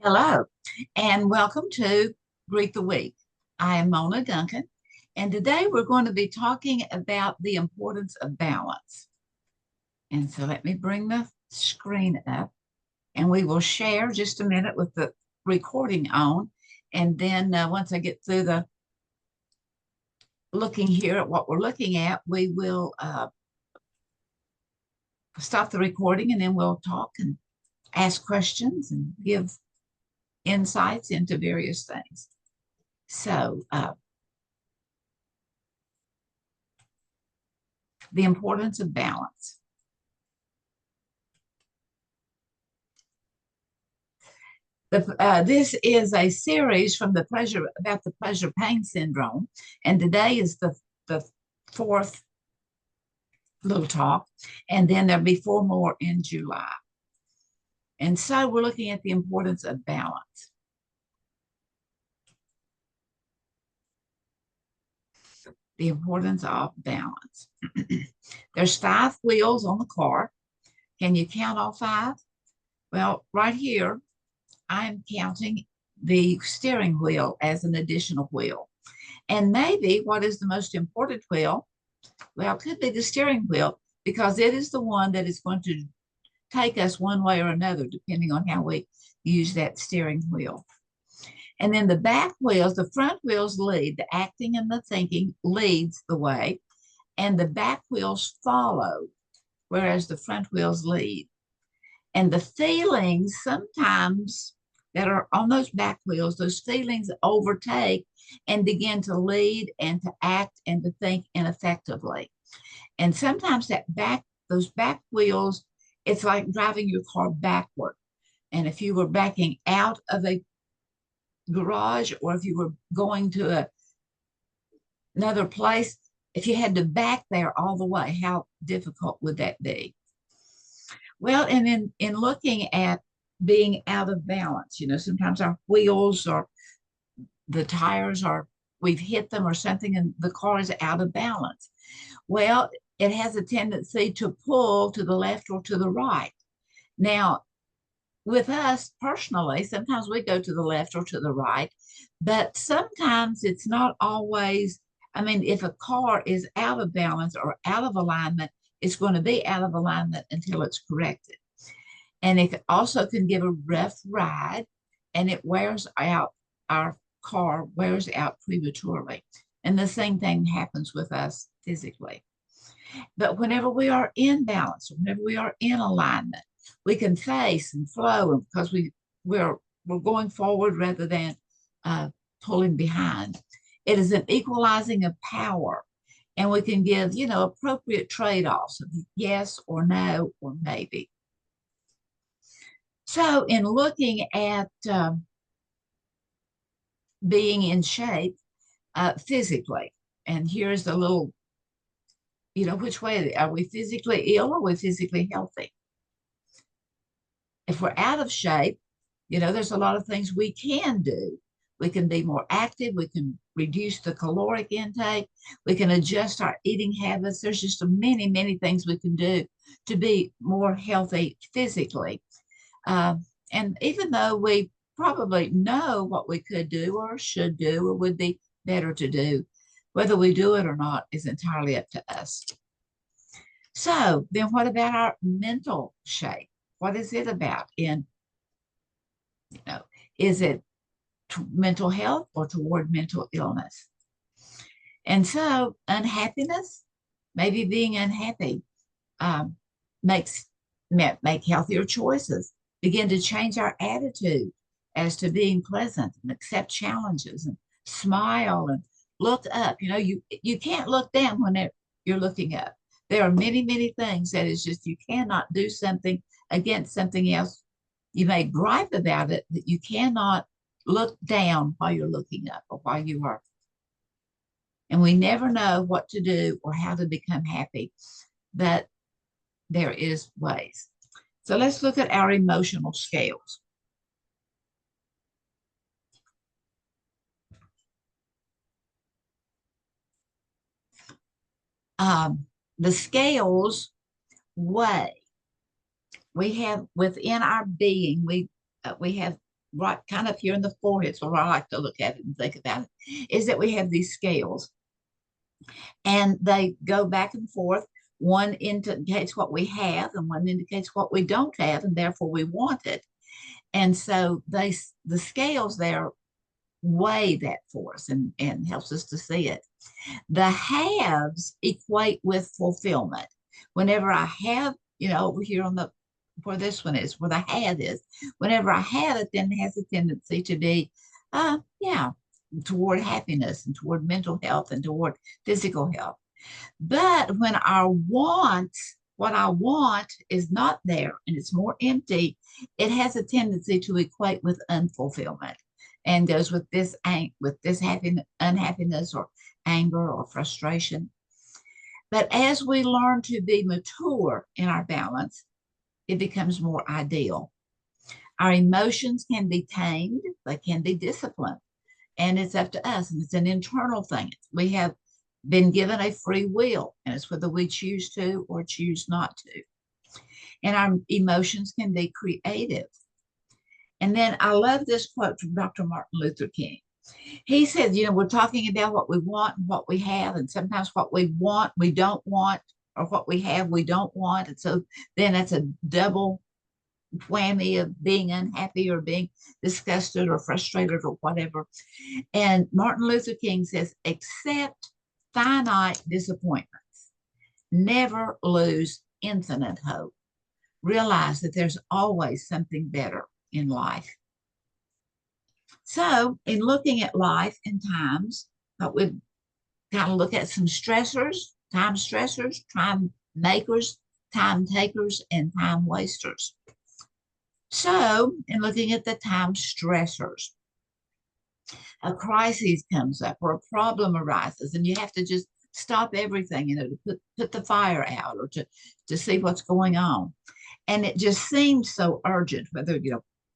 Hello, and welcome to Greet the Week. I am Mona Duncan, and today we're going to be talking about the importance of balance. And so let me bring the screen up, and we will share just a minute with the recording on. And then once I get through the looking here at what we're looking at, we will stop the recording and then we'll talk and ask questions and give insights into various things. So, the importance of balance. This is a series from the pleasure about the pleasure pain syndrome, and today is the fourth little talk, and then there'll be four more in July. And so we're looking at the importance of balance. The importance of balance. There's five wheels on the car. Can you count all five? Well, right here, I'm counting the steering wheel as an additional wheel. And maybe what is the most important wheel? Well, it could be the steering wheel because it is the one that is going to take us one way or another, depending on how we use that steering wheel. And then the back wheels, the front wheels lead, the acting and the thinking leads the way, and the back wheels follow, whereas the front wheels lead. And the feelings sometimes that are on those back wheels, those feelings overtake and begin to lead and to act and to think ineffectively. And sometimes those back wheels, it's like driving your car backward. And if you were backing out of a garage or if you were going to another place, if you had to back there all the way, how difficult would that be? Well, and in looking at being out of balance, sometimes our wheels or the tires are, we've hit them or something, and the car is out of balance. Well, it has a tendency to pull to the left or to the right. Now, with us personally, sometimes we go to the left or to the right, but sometimes it's not always. I mean, if a car is out of balance or out of alignment, it's going to be out of alignment until it's corrected. And it also can give a rough ride and it wears out, our car wears out prematurely. And the same thing happens with us physically. But whenever we are in balance, whenever we are in alignment, we can face and flow because we're going forward rather than pulling behind. It is an equalizing of power, and we can give appropriate trade-offs of yes or no or maybe. So, in looking at being in shape physically, and here's the little, which way are we physically ill or are we physically healthy? If we're out of shape, there's a lot of things we can do. We can be more active. We can reduce the caloric intake. We can adjust our eating habits. There's just many, many things we can do to be more healthy physically. And even though we probably know what we could do or should do or would be better to do, whether we do it or not is entirely up to us. So then what about our mental shape? What is it about is it mental health or toward mental illness? And so unhappiness, maybe being unhappy, make healthier choices, begin to change our attitude as to being pleasant and accept challenges and smile and look up. You can't look down when you're looking up. There are many, many things that is just you cannot do something against something else. You may gripe about it, but you cannot look down while you're looking up or while you are. And we never know what to do or how to become happy, but there is ways. So let's look at our emotional scales. The scales weigh. We have within our being, we have right kind of here in the forehead, so I like to look at it and think about it, is that we have these scales and they go back and forth. One indicates what we have, and one indicates what we don't have, and therefore we want it. And so the scales there weigh that for us and helps us to see it. The haves equate with fulfillment. Whenever I have, over here on the where this one is, where the have is, whenever I have it, then it has a tendency to be, yeah, toward happiness and toward mental health and toward physical health. But when our what I want is not there and it's more empty, it has a tendency to equate with unfulfillment and goes with this unhappiness or anger or frustration. But as we learn to be mature in our balance, it becomes more ideal. Our emotions can be tamed, they can be disciplined, and it's up to us. And it's an internal thing. We have been given a free will, and it's whether we choose to or choose not to. And our emotions can be creative. And then I love this quote from Dr. Martin Luther King. He said, we're talking about what we want and what we have, and sometimes what we want, we don't want, or what we have, we don't want. And so then that's a double whammy of being unhappy or being disgusted or frustrated or whatever. And Martin Luther King says, accept finite disappointments. Never lose infinite hope. Realize that there's always something better in life. So, in looking at life and times, we kind of look at some stressors, time makers, time takers, and time wasters. So, in looking at the time stressors, a crisis comes up or a problem arises, and you have to just stop everything, to put the fire out or to see what's going on. And it just seems so urgent, whether,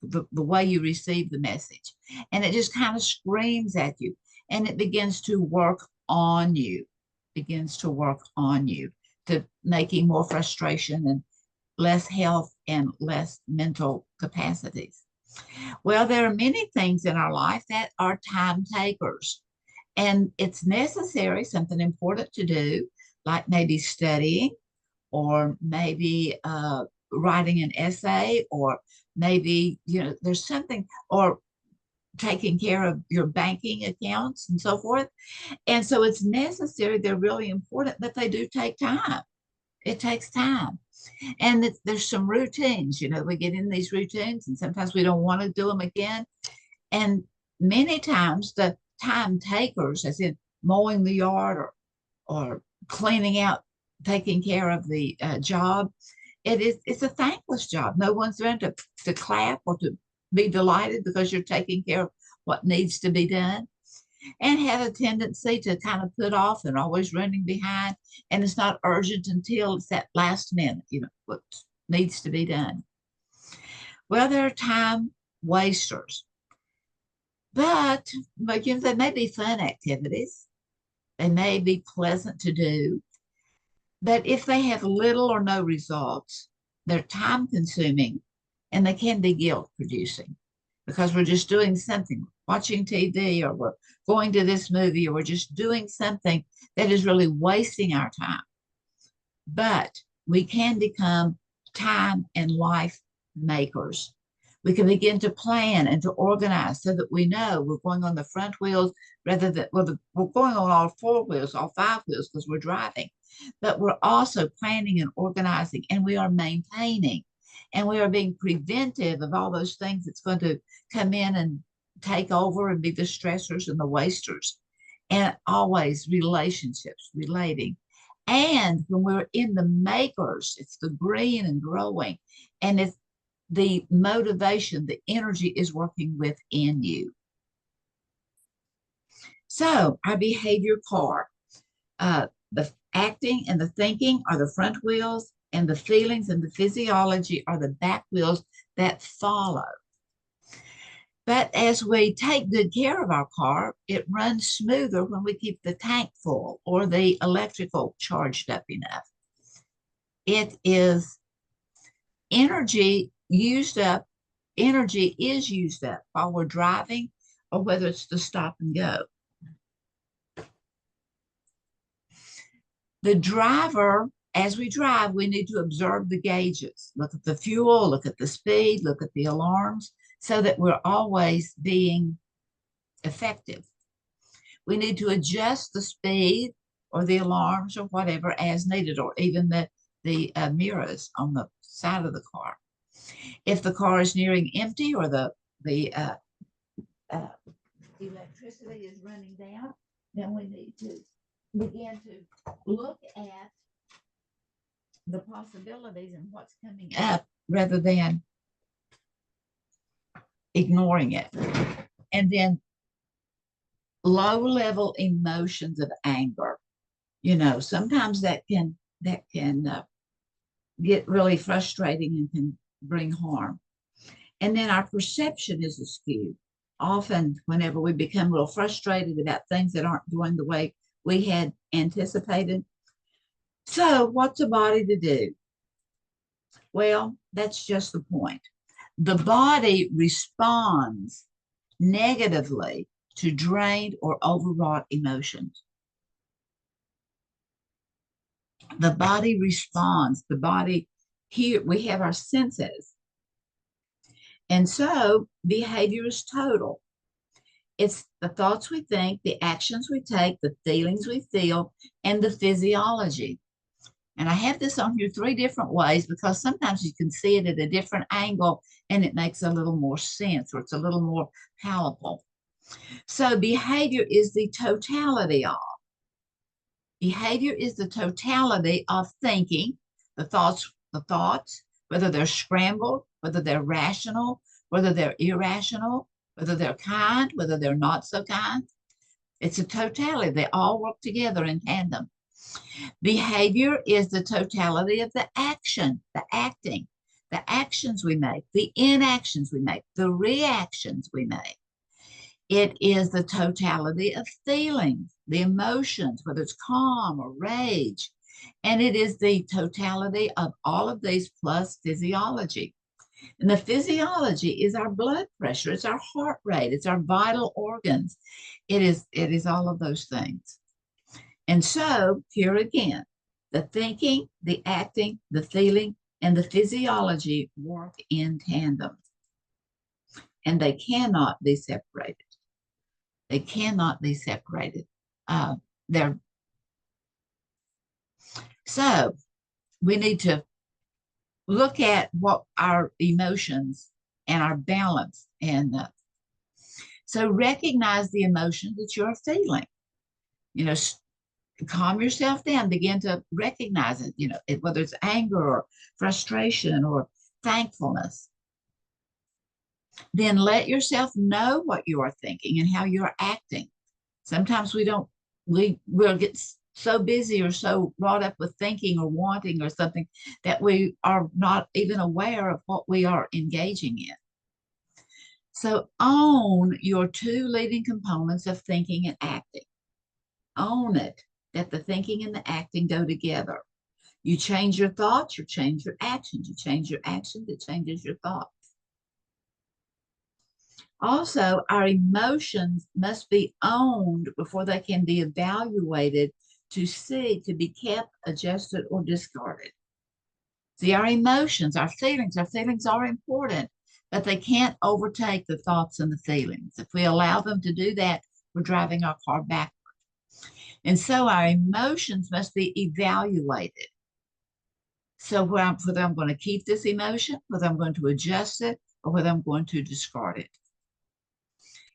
the way you receive the message. And it just kind of screams at you and it begins to work on you, to making more frustration and less health and less mental capacities. Well, there are many things in our life that are time takers, and it's necessary, something important to do, like maybe studying or maybe writing an essay, or maybe, there's something, or taking care of your banking accounts and so forth. And so it's necessary, they're really important, but they do take time. It takes time. And there's some routines, we get in these routines and sometimes we don't want to do them again. And many times the time takers, as in mowing the yard or cleaning out, taking care of the job, it's a thankless job. No one's there to clap or to be delighted because you're taking care of what needs to be done, and have a tendency to kind of put off and always running behind. And it's not urgent until it's that last minute, what needs to be done. Well, there are time wasters, but they may be fun activities. They may be pleasant to do, but if they have little or no results, they're time consuming and they can be guilt producing because we're just doing something, watching TV, or we're going to this movie, or we're just doing something that is really wasting our time. But we can become time and life makers. We can begin to plan and to organize so that we know we're going on the front wheels rather than, we're going on all four wheels, all five wheels because we're driving. But we're also planning and organizing, and we are maintaining, and we are being preventive of all those things that's going to come in and take over and be the stressors and the wasters. And always relationships, relating. And when we're in the makers, it's the green and growing, and it's the motivation, the energy is working within you. So our behavior car, the acting and the thinking are the front wheels, and the feelings and the physiology are the back wheels that follow. But as we take good care of our car, it runs smoother when we keep the tank full or the electrical charged up enough. It is energy used up energy is used up while we're driving or whether it's to stop and go. The driver, as we drive, we need to observe the gauges, look at the fuel, look at the speed, look at the alarms, so that we're always being effective. We need to adjust the speed or the alarms or whatever as needed, or even the mirrors on the side of the car. If the car is nearing empty or the uh, electricity is running down, then we need to begin to look at the possibilities and what's coming up rather than ignoring it. And then low level emotions of anger. Sometimes that can get really frustrating and can bring harm. And then our perception is askew. Often, whenever we become real frustrated about things that aren't going the way we had anticipated. So, what's a body to do? Well, that's just the point. The body responds negatively to drained or overwrought emotions. The body responds. The body, here we have our senses. And so behavior is total. It's the thoughts we think, the actions we take, the feelings we feel, and the physiology. And I have this on here 3 different ways because sometimes you can see it at a different angle and it makes a little more sense, or it's a little more palatable. So behavior is the totality of. Behavior is the totality of thinking, the thoughts, whether they're scrambled, whether they're rational, whether they're irrational, whether they're kind, whether they're not so kind. It's a totality. They all work together in tandem. Behavior is the totality of the action, the acting, the actions we make, the inactions we make, the reactions we make. It is the totality of feelings, the emotions, whether it's calm or rage. And it is the totality of all of these plus physiology. And the physiology is our blood pressure, it's our heart rate, it's our vital organs. It is all of those things. And so here again, the thinking, the acting, the feeling, and the physiology work in tandem. And they cannot be separated. They cannot be separated. So we need to look at what our emotions and our balance. And so recognize the emotion that you're feeling. Calm yourself down, begin to recognize it, whether it's anger or frustration or thankfulness. Then let yourself know what you are thinking and how you're acting. Sometimes we'll get so busy or so wrought up with thinking or wanting or something that we are not even aware of what we are engaging in. So own your 2 leading components of thinking and acting. Own it, that the thinking and the acting go together. You change your thoughts, you change your actions. You change your actions, it changes your thoughts. Also, our emotions must be owned before they can be evaluated to be kept, adjusted, or discarded. See, our emotions, our feelings are important, but they can't overtake the thoughts and the feelings. If we allow them to do that, we're driving our car backward. And so our emotions must be evaluated. So whether I'm going to keep this emotion, whether I'm going to adjust it, or whether I'm going to discard it.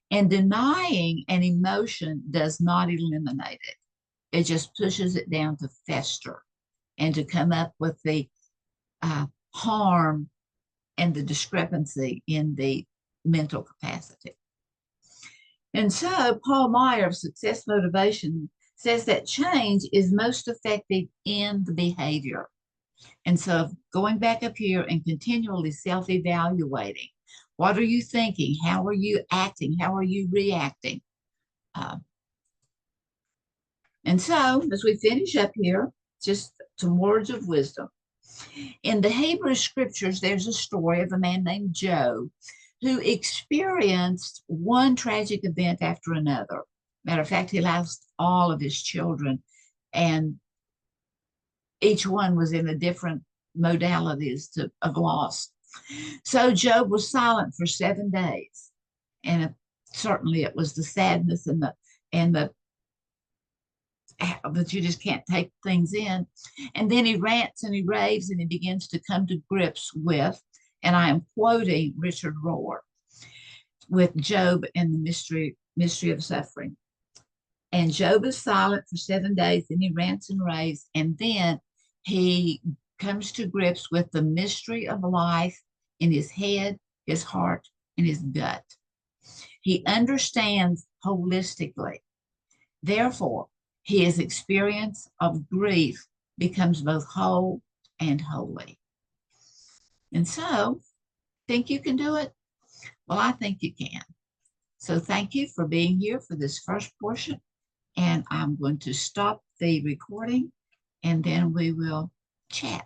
And denying an emotion does not eliminate it. It just pushes it down to fester and to come up with the harm and the discrepancy in the mental capacity. And so Paul Meyer of Success Motivation says that change is most effective in the behavior. And so going back up here and continually self-evaluating, what are you thinking? How are you acting? How are you reacting? And so as we finish up here, just some words of wisdom. In the Hebrew scriptures, there's a story of a man named Job who experienced one tragic event after another. Matter of fact, he lost all of his children, and each one was in a different of loss. So Job was silent for 7 days, and certainly it was the sadness and the that you just can't take things in. And then he rants and he raves and he begins to come to grips with, and I am quoting Richard Rohr, with Job and the mystery of suffering. And Job is silent for 7 days, and he rants and raves, and then he comes to grips with the mystery of life in his head, his heart, and his gut. He understands holistically. Therefore, his experience of grief becomes both whole and holy. And so, think you can do it? Well, I think you can. So thank you for being here for this first portion. And I'm going to stop the recording and then we will chat.